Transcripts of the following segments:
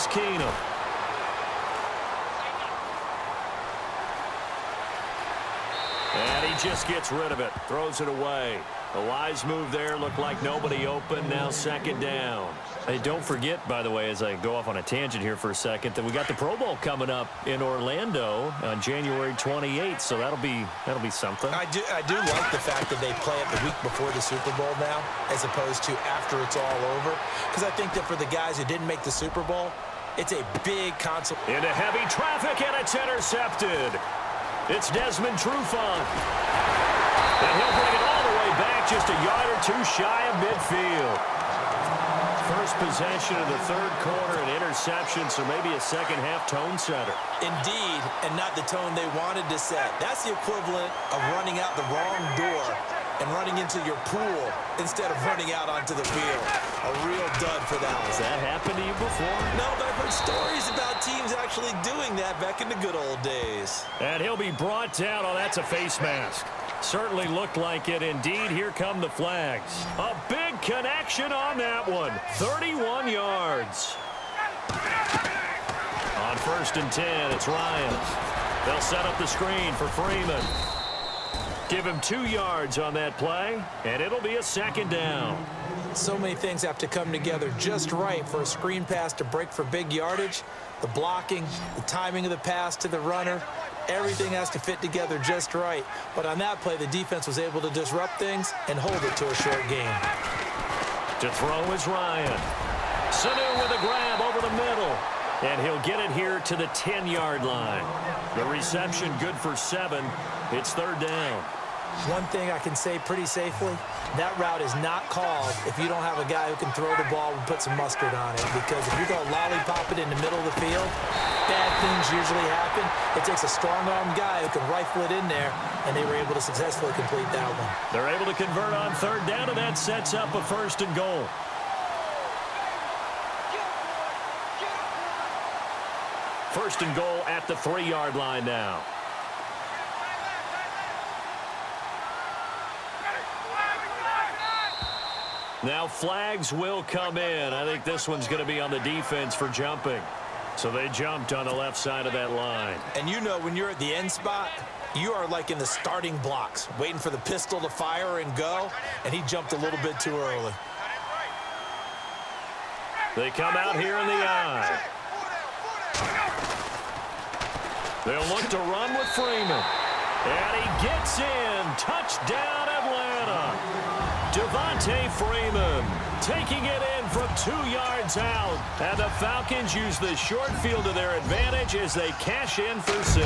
Here's Keenum. And he just gets rid of it. Throws it away. A wise move there. Looked like nobody open. Now second down. Hey, don't forget, by the way, as I go off on a tangent here for a second, that we got the Pro Bowl coming up in Orlando on January 28th. So that'll be something. I do like the fact that they play it the week before the Super Bowl now, as opposed to after it's all over. Because I think that for the guys who didn't make the Super Bowl, it's a big console. Into heavy traffic, and it's intercepted. It's Desmond Trufant. And he'll bring it all the way back, just a yard or two shy of midfield. First possession of the third quarter, an interception, so maybe a second-half tone setter. Indeed, and not the tone they wanted to set. That's the equivalent of running out the wrong door and running into your pool instead of running out onto the field. A real dud for that one. Has that happened to you before? No, but I've heard stories about teams actually doing that back in the good old days. And he'll be brought down. Oh, that's a face mask. Certainly looked like it. Indeed, here come the flags. A big connection on that one. 31 yards. On 1st and 10, it's Ryan. They'll set up the screen for Freeman. Give him 2 yards on that play, and it'll be a second down. So many things have to come together just right for a screen pass to break for big yardage. The blocking, the timing of the pass to the runner, everything has to fit together just right. But on that play, the defense was able to disrupt things and hold it to a short game. To throw is Ryan. Sanu with a grab over the middle. And he'll get it here to the 10-yard line. The reception good for 7. It's third down. One thing I can say pretty safely, that route is not called if you don't have a guy who can throw the ball and put some mustard on it. Because if you're going to lollipop it in the middle of the field, bad things usually happen. It takes a strong-armed guy who can rifle it in there, and they were able to successfully complete that one. They're able to convert on third down, and that sets up a 1st and goal. First and goal at the 3-yard line now. Now flags will come in. I think this one's going to be on the defense for jumping. So they jumped on the left side of that line. And you know when you're at the end spot, you are like in the starting blocks, waiting for the pistol to fire and go, and he jumped a little bit too early. They come out here in the eye. They'll look to run with Freeman. And he gets in. Touchdown, Atlanta. Devontae Freeman taking it in from 2 yards out. And the Falcons use the short field to their advantage as they cash in for 6.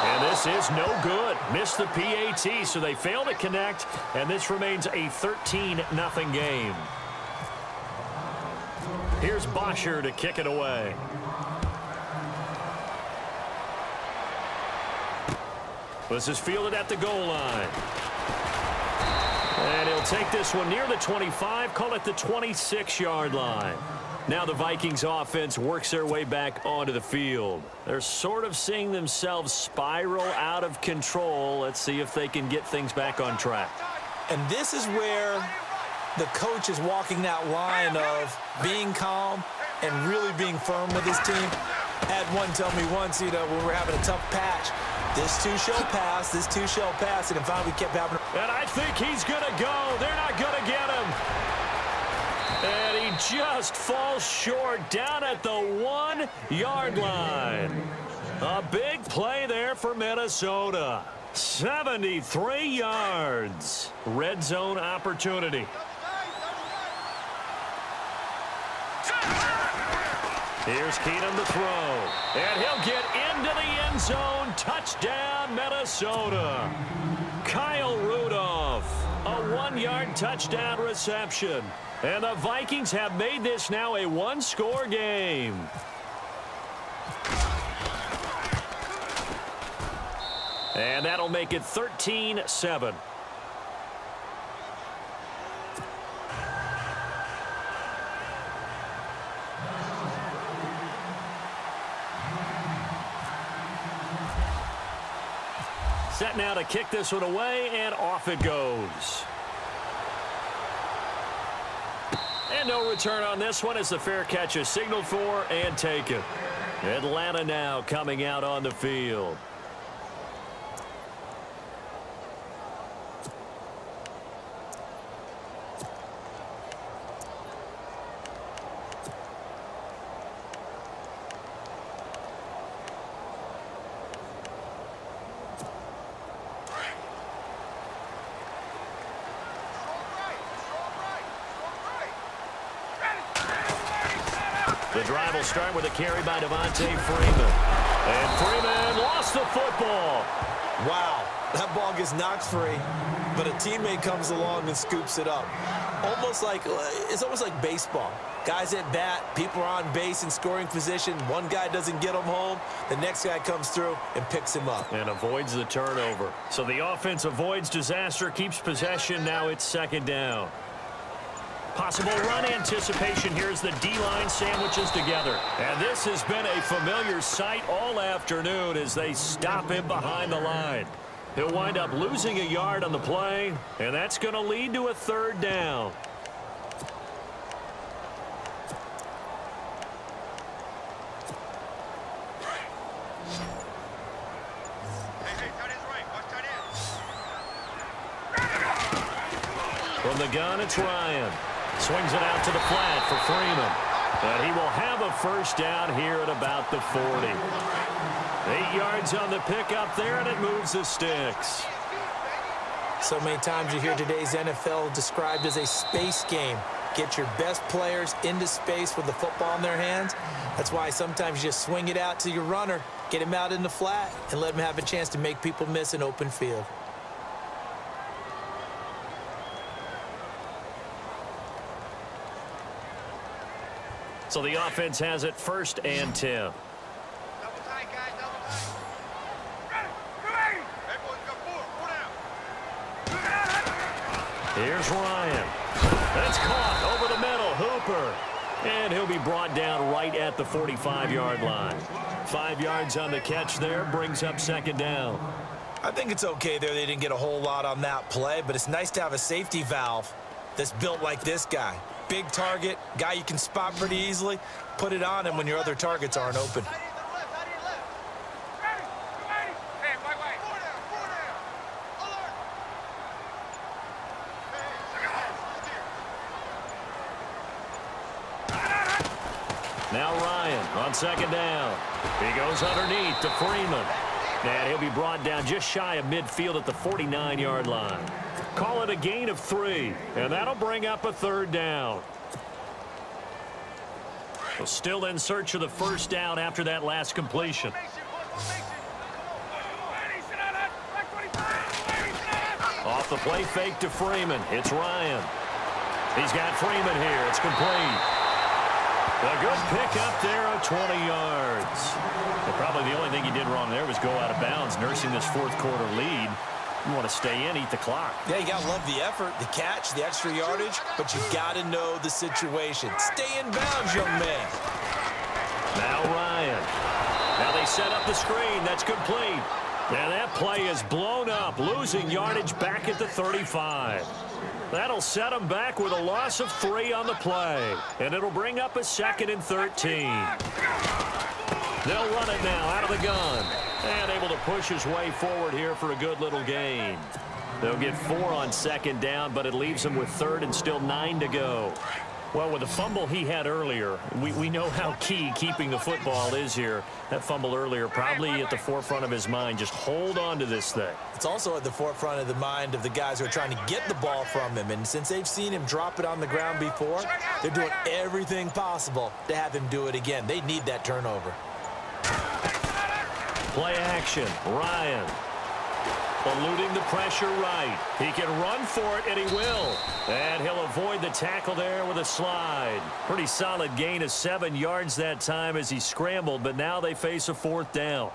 And this is no good. Missed the PAT, so they fail to connect. And this remains a 13-0 game. Here's Bosher to kick it away. This is fielded at the goal line. And he'll take this one near the 25, call it the 26-yard line. Now the Vikings offense works their way back onto the field. They're sort of seeing themselves spiral out of control. Let's see if they can get things back on track. And this is where the coach is walking that line of being calm and really being firm with his team. I had one tell me once, when we were having a tough patch, this too shall pass, this too shall pass, and finally we kept having. And I think he's going to go. They're not going to get him. And he just falls short down at the 1-yard line. A big play there for Minnesota. 73 yards. Red zone opportunity. Here's Keenum to throw. And he'll get into the end zone. Touchdown, Minnesota. Kyle Rudolph. A 1-yard touchdown reception. And the Vikings have made this now a 1-score game. And that'll make it 13-7. Set now to kick this one away, and off it goes. And no return on this one as the fair catch is signaled for and taken. Atlanta now coming out on the field. The drive will start with a carry by Devontae Freeman. And Freeman lost the football. Wow, that ball gets knocked free, but a teammate comes along and scoops it up. It's almost like baseball. Guys at bat, people are on base in scoring position. One guy doesn't get him home. The next guy comes through and picks him up. And avoids the turnover. So the offense avoids disaster, keeps possession. Now it's second down. Possible run anticipation here as the D-line sandwiches together. And this has been a familiar sight all afternoon as they stop him behind the line. He'll wind up losing a yard on the play, and that's going to lead to a third down. From the gun, it's Ryan. Swings it out to the flat for Freeman. And he will have a first down here at about the 40. 8 yards on the pickup there, and it moves the sticks. So many times you hear today's NFL described as a space game. Get your best players into space with the football in their hands. That's why sometimes you just swing it out to your runner, get him out in the flat, and let him have a chance to make people miss an open field. So the offense has it first and 10. Double tight, guys, double tight. Ready. Hey, boys, got four down. Here's Ryan. That's caught over the middle. Hooper. And he'll be brought down right at the 45-yard line. 5 yards on the catch there, brings up second down. I think it's okay there. They didn't get a whole lot on that play, but it's nice to have a safety valve that's built like this guy. Big target, guy you can spot pretty easily. Put it on him when your other targets aren't open. Now Ryan on second down. He goes underneath to Freeman. And he'll be brought down just shy of midfield at the 49-yard line. Call it a gain of 3, and that'll bring up a third down. So still in search of the first down after that last completion. Off the play fake to Freeman. It's Ryan. He's got Freeman here. It's complete. A good pick up there of 20 yards. But probably the only thing he did wrong there was go out of bounds, nursing this fourth quarter lead. You want to stay in, eat the clock. Yeah, you got to love the effort, the catch, the extra yardage, but you got to know the situation. Stay in bounds, young man. Now Ryan. Now they set up the screen. That's complete. And that play is blown up, losing yardage back at the 35. That'll set them back with a loss of 3 on the play. And it'll bring up a 2nd and 13. They'll run it now out of the gun. And able to push his way forward here for a good little gain. They'll get 4 on second down, but it leaves them with 3rd and still 9 to go. Well, with the fumble he had earlier, we know how key keeping the football is here. That fumble earlier probably at the forefront of his mind. Just hold on to this thing. It's also at the forefront of the mind of the guys who are trying to get the ball from him. And since they've seen him drop it on the ground before, they're doing everything possible to have him do it again. They need that turnover. Play action. Ryan. Eluding the pressure right. He can run for it, and he will. And he'll avoid the tackle there with a slide. Pretty solid gain of 7 yards that time as he scrambled, but now they face a 4th down.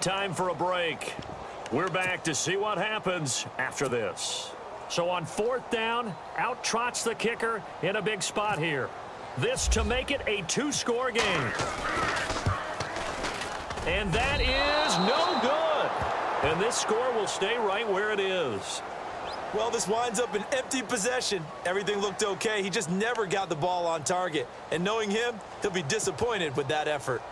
Time for a break. We're back to see what happens after this. So on 4th down, out trots the kicker in a big spot here. This to make it a 2-score game. And that is no good. And this score will stay right where it is. Well, this winds up an empty possession. Everything looked okay. He just never got the ball on target. And knowing him, he'll be disappointed with that effort.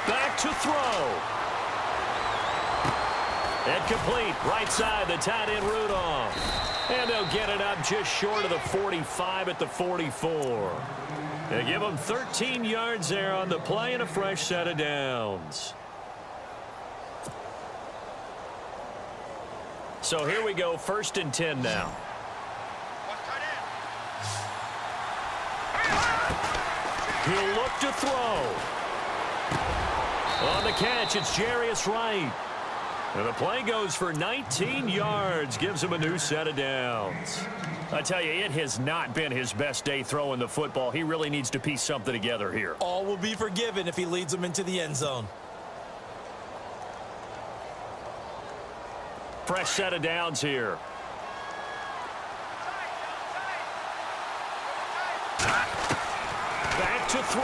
Back to throw. And complete. Right side, the tight end Rudolph. And they'll get it up just short of the 45 at the 44. They give them 13 yards there on the play and a fresh set of downs. So here we go, 1st and 10 now. He'll look to throw. On the catch, it's Jarius Wright. And the play goes for 19 yards, gives him a new set of downs. I tell you, it has not been his best day throwing the football. He really needs to piece something together here. All will be forgiven if he leads them into the end zone. Fresh set of downs here. Back to throw.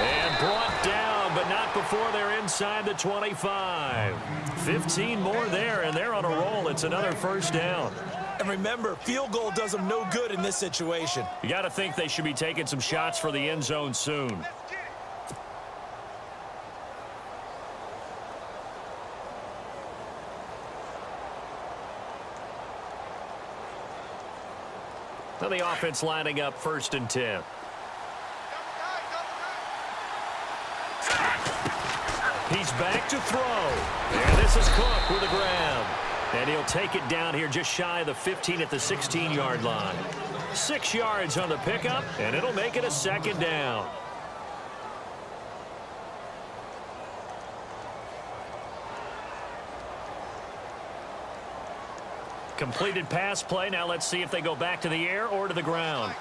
And brought down, but not before they're inside the 25. 15 more there, and they're on a roll. It's another first down. And remember, field goal does them no good in this situation. You got to think they should be taking some shots for the end zone soon. Now the offense lining up 1st and 10. He's back to throw. And this is Cook with a grab. And he'll take it down here just shy of the 15 at the 16-yard line. 6 yards on the pickup, and it'll make it a 2nd down. Completed pass play. Now let's see if they go back to the air or to the ground.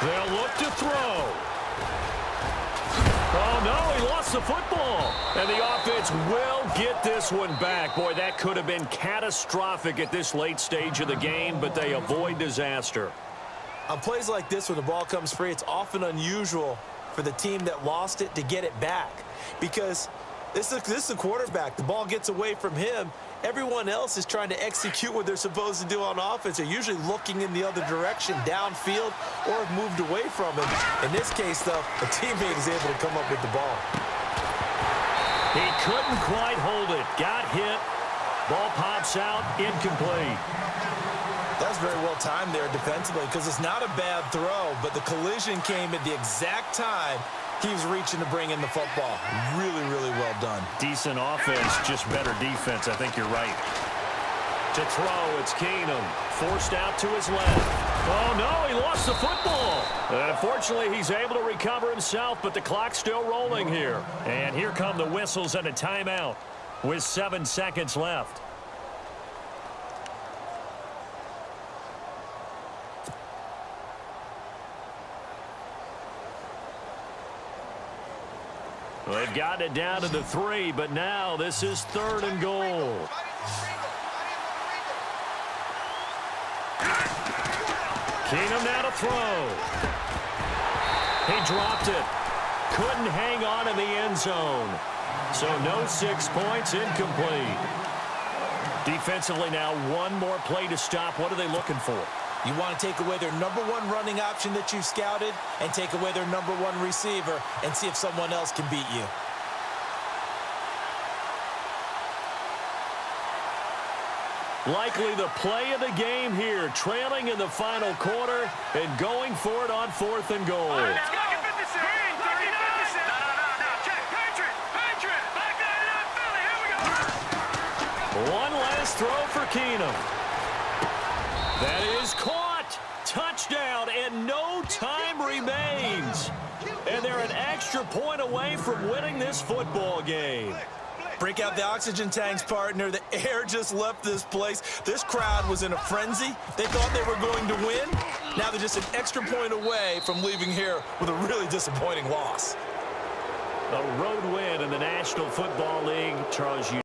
They'll look to throw. Oh, no, he lost the football. And the offense will get this one back. Boy, that could have been catastrophic at this late stage of the game, but they avoid disaster. On plays like this, when the ball comes free, it's often unusual for the team that lost it to get it back. Because this is a quarterback. The ball gets away from him. Everyone else is trying to execute what they're supposed to do on offense. They're usually looking in the other direction, downfield, or have moved away from him. In this case, though, a teammate is able to come up with the ball. He couldn't quite hold it. Got hit. Ball pops out. Incomplete. That was very well timed there defensively because it's not a bad throw, but the collision came at the exact time he was reaching to bring in the football. Really, really well done. Decent offense, just better defense. I think you're right. To throw, it's Keenum. Forced out to his left. Oh, no, he lost the football. Unfortunately, he's able to recover himself, but the clock's still rolling here. And here come the whistles and a timeout with 7 seconds left. Well, they've gotten it down to the 3, but now this is 3rd and goal. Keenum now to throw. He dropped it. Couldn't hang on in the end zone. So no 6 points, incomplete. Defensively now, one more play to stop. What are they looking for? You want to take away their #1 running option that you've scouted and take away their #1 receiver and see if someone else can beat you. Likely the play of the game here, trailing in the final quarter and going for it on 4th and goal. Let's go. Green, 39. Check. Patriot. Back that Philly. Here we go. One last throw for Keenum. That is caught. Touchdown, and no time remains. And they're an extra point away from winning this football game. Break out the oxygen tanks, partner. The air just left this place. This crowd was in a frenzy. They thought they were going to win. Now they're just an extra point away from leaving here with a really disappointing loss. A road win in the National Football League. Charles,